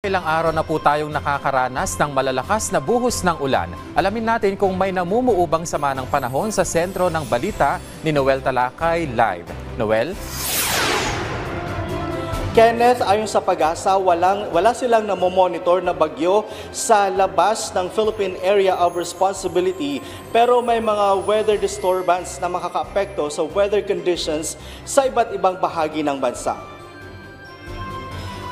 ilang araw na po tayong nakakaranas ng malalakas na buhos ng ulan. Alamin natin kung may namumuubang sama ng panahon sa sentro ng balita ni Noel Talakay live. Noel? Kenneth, ayon sa Pag-asa, wala silang namomonitor na bagyo sa labas ng Philippine Area of Responsibility, pero may mga weather disturbance na makakaapekto sa weather conditions sa iba't ibang bahagi ng bansa.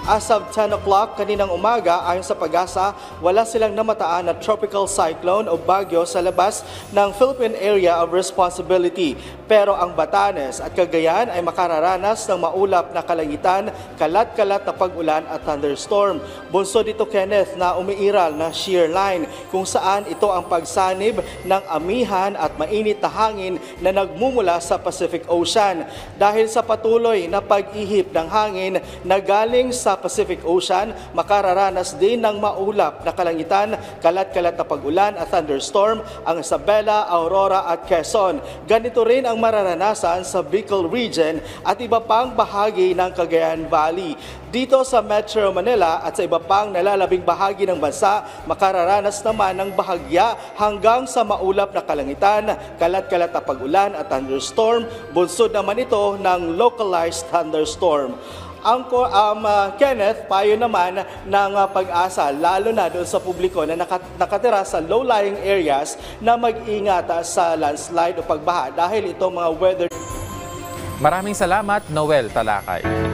As of 10 o'clock kaninang umaga, ayon sa Pag-asa, wala silang namataan na tropical cyclone o bagyo sa labas ng Philippine Area of Responsibility. Pero ang Batanes at Cagayan ay makararanas ng maulap na kalangitan, kalat-kalat na pag-ulan at thunderstorm. Bunso dito, Kenneth, na umiiral na shear line kung saan ito ang pagsanib ng amihan at mainit na hangin na nagmumula sa Pacific Ocean. Dahil sa patuloy na pag-ihip ng hangin na galing sa Pacific Ocean, makararanas din ng maulap na kalangitan, kalat-kalat na pag-ulan at thunderstorm ang Isabela, Aurora at Quezon. Ganito rin ang mararanasan sa Bicol Region at iba pang bahagi ng Cagayan Valley. Dito sa Metro Manila at sa iba pang nalalabing bahagi ng bansa, makararanas naman ng bahagya hanggang sa maulap na kalangitan, kalat-kalat na pag-ulan at thunderstorm. Bunsod naman ito ng localized thunderstorm. Kenneth, payo naman ng Pag-asa, lalo na doon sa publiko na nakatira sa low-lying areas na mag-ingat sa landslide o pagbaha dahil itong mga weather. Maraming salamat, Noel Talakay.